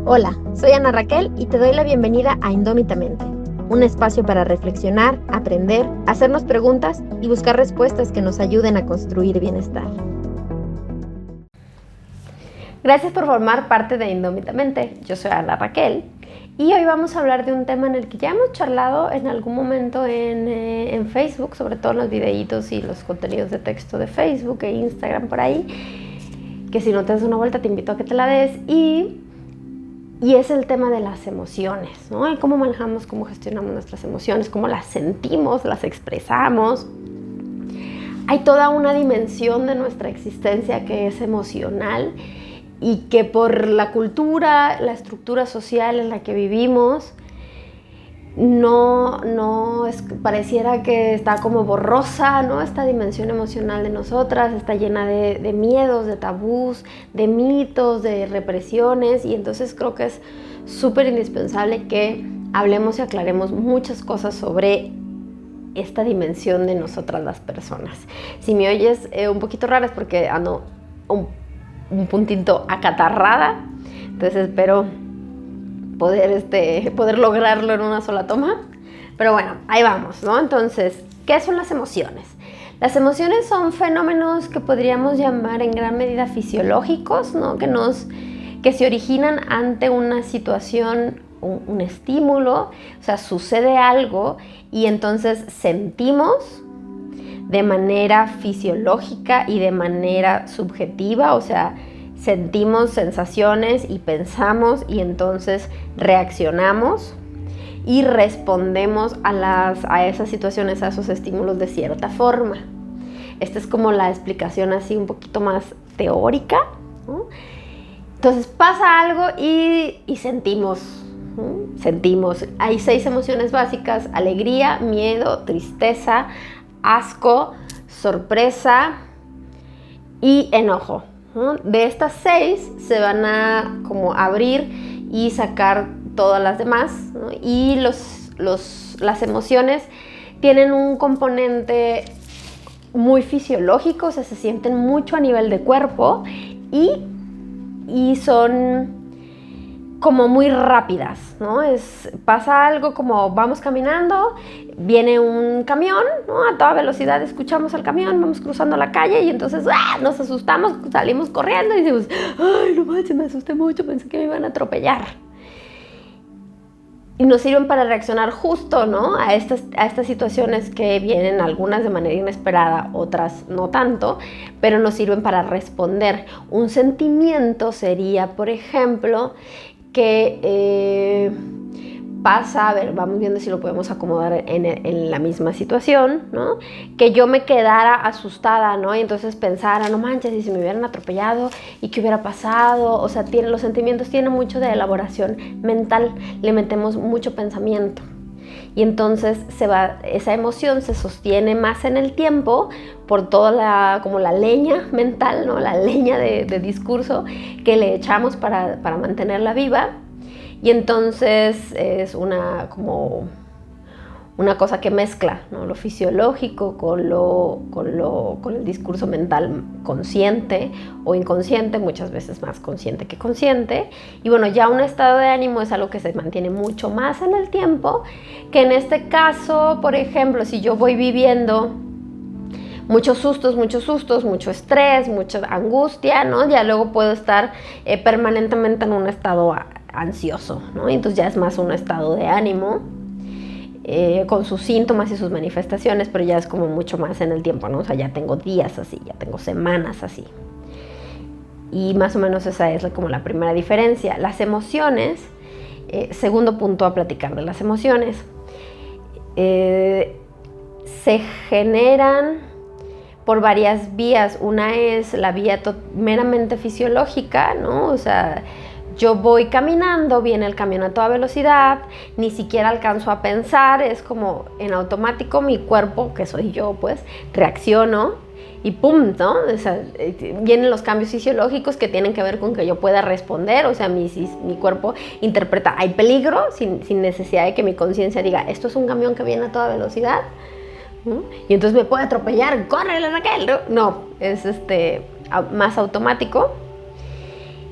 Hola, soy Ana Raquel y te doy la bienvenida a Indómitamente, un espacio para reflexionar, aprender, hacernos preguntas y buscar respuestas que nos ayuden a construir bienestar. Gracias por formar parte de Indómitamente. Yo soy Ana Raquel y hoy vamos a hablar de un tema en el que ya hemos charlado en algún momento en Facebook, sobre todo en los videitos y los contenidos de texto de Facebook e Instagram por ahí, que si no te das una vuelta te invito a que te la des y es el tema de las emociones, ¿no? Y cómo manejamos, cómo gestionamos nuestras emociones, cómo las sentimos, las expresamos. Hay toda una dimensión de nuestra existencia que es emocional y que por la cultura, la estructura social en la que vivimos, pareciera que está como borrosa, ¿no? Esta dimensión emocional de nosotras está llena de miedos, de tabús, de mitos, de represiones, y entonces creo que es súper indispensable que hablemos y aclaremos muchas cosas sobre esta dimensión de nosotras las personas. Si me oyes un poquito rara es porque ando un puntito acatarrada, entonces espero poder lograrlo en una sola toma. Pero bueno, ahí vamos, ¿no? Entonces, ¿qué son las emociones? Las emociones son fenómenos que podríamos llamar en gran medida fisiológicos, ¿no? Que se originan ante una situación, un estímulo, o sea, sucede algo y entonces sentimos de manera fisiológica y de manera subjetiva, o sea, sentimos sensaciones y pensamos y entonces reaccionamos y respondemos a esas situaciones, a esos estímulos de cierta forma. Esta es como la explicación así un poquito más teórica, ¿no? Entonces pasa algo y sentimos, ¿no? Sentimos. Hay 6 emociones básicas: alegría, miedo, tristeza, asco, sorpresa y enojo. De estas 6 se van a como abrir y sacar todas las demás, ¿no? Y las emociones tienen un componente muy fisiológico, o sea, se sienten mucho a nivel de cuerpo y son como muy rápidas, ¿no? Pasa algo como vamos caminando, viene un camión, ¿no? A toda velocidad escuchamos el camión, vamos cruzando la calle y entonces nos asustamos, salimos corriendo y decimos, ay, no manches, me asusté mucho, pensé que me iban a atropellar. Y nos sirven para reaccionar justo, ¿no? a estas situaciones que vienen, algunas de manera inesperada, otras no tanto, pero nos sirven para responder. Un sentimiento sería, por ejemplo, que pasa, a ver, vamos viendo si lo podemos acomodar en la misma situación, ¿no? Que yo me quedara asustada, ¿no? Y entonces pensara, no manches, y si me hubieran atropellado, ¿y qué hubiera pasado? O sea, los sentimientos tienen mucho de elaboración mental, le metemos mucho pensamiento. Y entonces esa emoción se sostiene más en el tiempo por toda como la leña mental, ¿no? La leña de discurso que le echamos para mantenerla viva. Y entonces es como una cosa que mezcla, ¿no? Lo fisiológico con el discurso mental consciente o inconsciente, muchas veces más consciente que consciente. Y bueno, ya un estado de ánimo es algo que se mantiene mucho más en el tiempo, que en este caso, por ejemplo, si yo voy viviendo muchos sustos, mucho estrés, mucha angustia, ¿no? Ya luego puedo estar permanentemente en un estado ansioso, ¿no? Y entonces ya es más un estado de ánimo, con sus síntomas y sus manifestaciones, pero ya es como mucho más en el tiempo, ¿no? O sea, ya tengo días así, ya tengo semanas así. Y más o menos esa es como la primera diferencia. Las emociones, segundo punto a platicar de las emociones, se generan por varias vías. Una es la vía meramente fisiológica, ¿no? O sea, yo voy caminando, viene el camión a toda velocidad, ni siquiera alcanzo a pensar, es como en automático mi cuerpo, que soy yo, pues, reacciono y ¡pum!, ¿no? O sea, vienen los cambios fisiológicos que tienen que ver con que yo pueda responder, o sea, mi cuerpo interpreta, hay peligro, sin necesidad de que mi conciencia diga, esto es un camión que viene a toda velocidad, ¿no? Y entonces me puede atropellar, ¡córrele, Raquel! No, es más automático.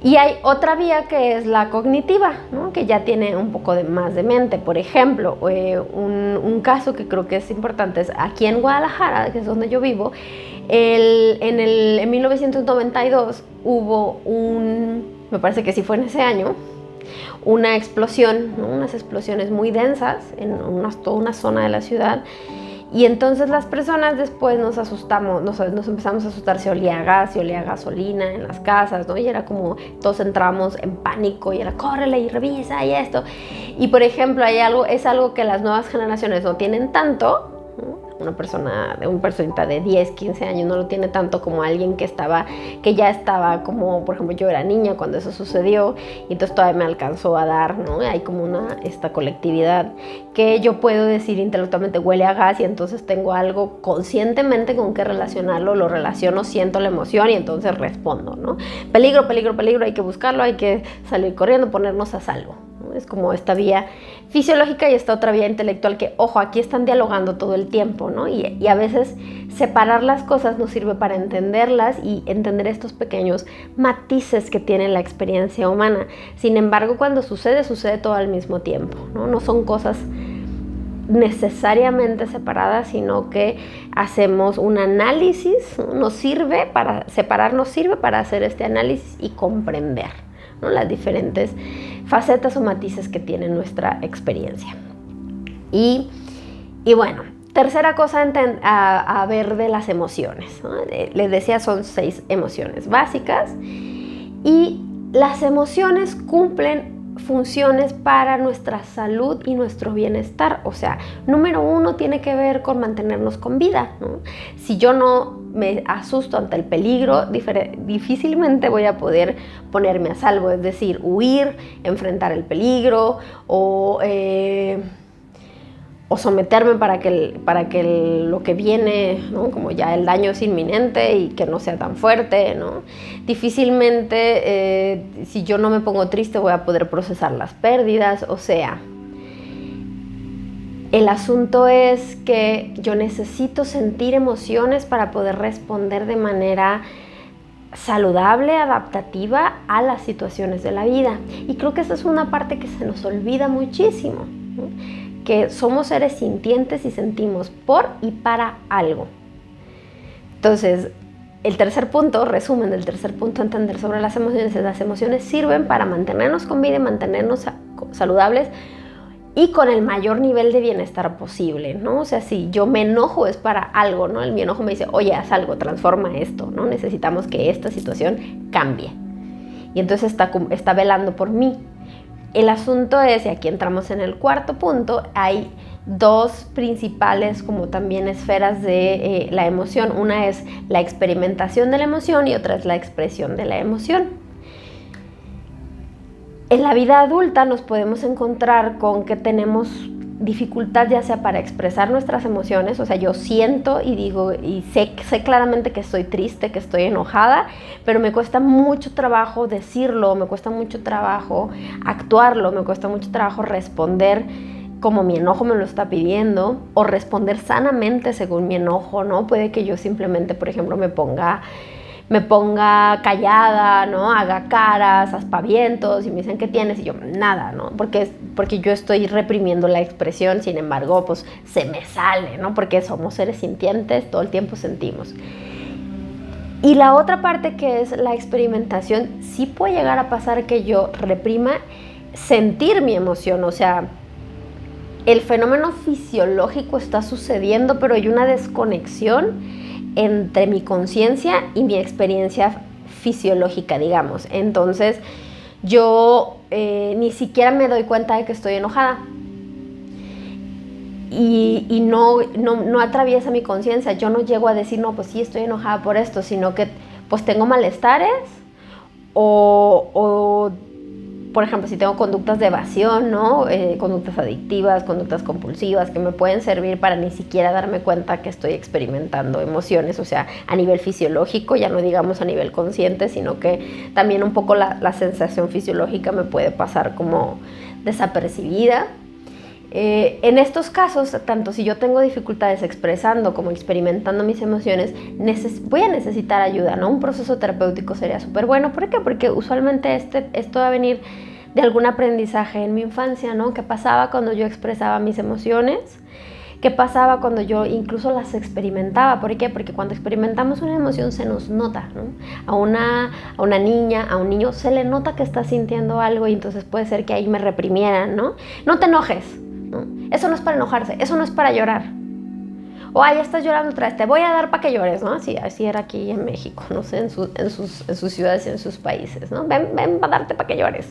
Y hay otra vía que es la cognitiva, ¿no? Que ya tiene un poco más de mente. Por ejemplo, un caso que creo que es importante es aquí en Guadalajara, que es donde yo vivo, en 1992 hubo me parece que sí fue en ese año, una explosión, ¿no? Unas explosiones muy densas en toda una zona de la ciudad. Y entonces las personas después nos asustamos, nos empezamos a asustar si olía a gas, si olía a gasolina en las casas, ¿no? Y era como, todos entramos en pánico y era, córrele y revisa y esto. Y por ejemplo, es algo que las nuevas generaciones no tienen tanto, ¿no? Un personita de 10, 15 años no lo tiene tanto como alguien que ya estaba como, por ejemplo, yo era niña cuando eso sucedió y entonces todavía me alcanzó a dar, ¿no? Hay como esta colectividad que yo puedo decir intelectualmente huele a gas y entonces tengo algo conscientemente con que relacionarlo, lo relaciono, siento la emoción y entonces respondo, ¿no? Peligro, peligro, peligro, hay que buscarlo, hay que salir corriendo, ponernos a salvo. Es como esta vía fisiológica y esta otra vía intelectual que, ojo, aquí están dialogando todo el tiempo, ¿no? Y a veces separar las cosas nos sirve para entenderlas y entender estos pequeños matices que tiene la experiencia humana. Sin embargo, cuando sucede todo al mismo tiempo, ¿no? No son cosas necesariamente separadas, sino que hacemos un análisis, ¿no? Separar nos sirve para hacer este análisis y comprender, ¿no? Las diferentes facetas o matices que tiene nuestra experiencia. Y bueno, tercera cosa a ver de las emociones, ¿no? Les decía, son 6 emociones básicas y las emociones cumplen funciones para nuestra salud y nuestro bienestar. O sea, número 1 tiene que ver con mantenernos con vida, ¿no? Si yo no me asusto ante el peligro, difícilmente voy a poder ponerme a salvo, es decir, huir, enfrentar el peligro o someterme para que lo que viene, ¿no? Como ya el daño es inminente y que no sea tan fuerte, ¿no? Difícilmente, si yo no me pongo triste, voy a poder procesar las pérdidas. O sea, el asunto es que yo necesito sentir emociones para poder responder de manera saludable, adaptativa a las situaciones de la vida. Y creo que esa es una parte que se nos olvida muchísimo, ¿no? Que somos seres sintientes y sentimos por y para algo. Entonces, el tercer punto, resumen del tercer punto a entender sobre las emociones, es las emociones sirven para mantenernos con vida y mantenernos saludables y con el mayor nivel de bienestar posible, ¿no? O sea, si yo me enojo es para algo, ¿no? Mi enojo me dice, oye, haz algo, transforma esto, ¿no? Necesitamos que esta situación cambie. Y entonces está velando por mí. El asunto es, y aquí entramos en el cuarto punto, hay 2 principales como también esferas de la emoción. Una es la experimentación de la emoción y otra es la expresión de la emoción. En la vida adulta nos podemos encontrar con que tenemos dificultad ya sea para expresar nuestras emociones, o sea, yo siento y digo y sé claramente que estoy triste, que estoy enojada, pero me cuesta mucho trabajo decirlo, me cuesta mucho trabajo actuarlo, me cuesta mucho trabajo responder como mi enojo me lo está pidiendo o responder sanamente según mi enojo, ¿no? Puede que yo simplemente, por ejemplo, me ponga callada, ¿no? Haga caras, aspavientos y me dicen, ¿qué tienes? Y yo, nada, ¿no? Porque yo estoy reprimiendo la expresión, sin embargo, pues se me sale, ¿no? Porque somos seres sintientes, todo el tiempo sentimos. Y la otra parte que es la experimentación, sí puede llegar a pasar que yo reprima sentir mi emoción, o sea, el fenómeno fisiológico está sucediendo, pero hay una desconexión entre mi conciencia y mi experiencia fisiológica, digamos. Entonces, yo ni siquiera me doy cuenta de que estoy enojada. Y no atraviesa mi conciencia. Yo no llego a decir, no, pues sí, estoy enojada por esto, sino que pues tengo malestares o por ejemplo, si tengo conductas de evasión, ¿no? Conductas adictivas, conductas compulsivas que me pueden servir para ni siquiera darme cuenta que estoy experimentando emociones, o sea, a nivel fisiológico, ya no digamos a nivel consciente, sino que también un poco la sensación fisiológica me puede pasar como desapercibida. En estos casos, tanto si yo tengo dificultades expresando como experimentando mis emociones, voy a necesitar ayuda, ¿no? Un proceso terapéutico sería súper bueno. ¿Por qué? Porque usualmente esto va a venir de algún aprendizaje en mi infancia, ¿no? ¿Qué pasaba cuando yo expresaba mis emociones? ¿Qué pasaba cuando yo incluso las experimentaba? ¿Por qué? Porque cuando experimentamos una emoción se nos nota, ¿no? A una niña, a un niño, se le nota que está sintiendo algo y entonces puede ser que ahí me reprimieran, ¿no? No te enojes, ¿no? Eso no es para enojarse, eso no es para llorar. O, ya estás llorando otra vez, te voy a dar para que llores, ¿no? Así era aquí en México, no sé, en sus ciudades y en sus países, ¿no? Ven para darte para que llores.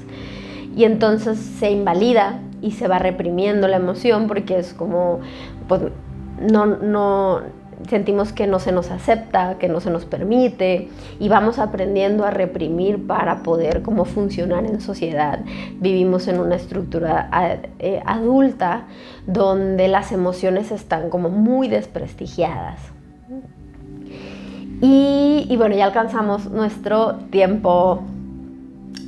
Y entonces se invalida y se va reprimiendo la emoción porque es como, pues, no sentimos que no se nos acepta, que no se nos permite y vamos aprendiendo a reprimir para poder como funcionar en sociedad. Vivimos en una estructura adulta donde las emociones están como muy desprestigiadas. Y bueno, ya alcanzamos nuestro tiempo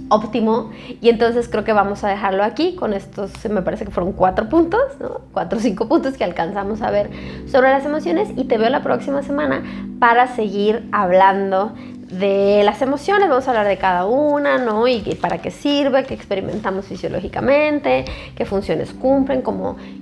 óptimo y entonces creo que vamos a dejarlo aquí con estos, me parece que fueron 4 puntos, ¿no? 4 o 5 puntos que alcanzamos a ver sobre las emociones y te veo la próxima semana para seguir hablando de las emociones. Vamos a hablar de cada una, ¿no? Y para qué sirve, qué experimentamos fisiológicamente, qué funciones cumplen,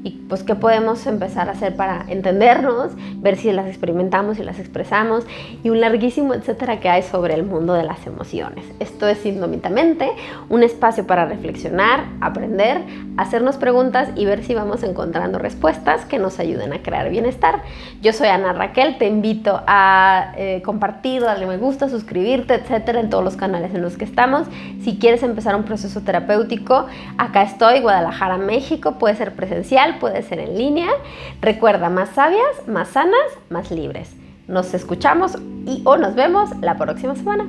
y pues qué podemos empezar a hacer para entendernos, ver si las experimentamos y las expresamos y un larguísimo etcétera que hay sobre el mundo de las emociones. Esto es Indómitamente, un espacio para reflexionar, aprender, hacernos preguntas y ver si vamos encontrando respuestas que nos ayuden a crear bienestar. Yo soy Ana Raquel, te invito a compartir, darle me gusta, suscribirte, etcétera, en todos los canales en los que estamos. Si quieres empezar un proceso terapéutico, acá estoy, Guadalajara, México. Puede ser presencial, puede ser en línea. Recuerda, más sabias, más sanas, más libres. Nos escuchamos o nos vemos la próxima semana.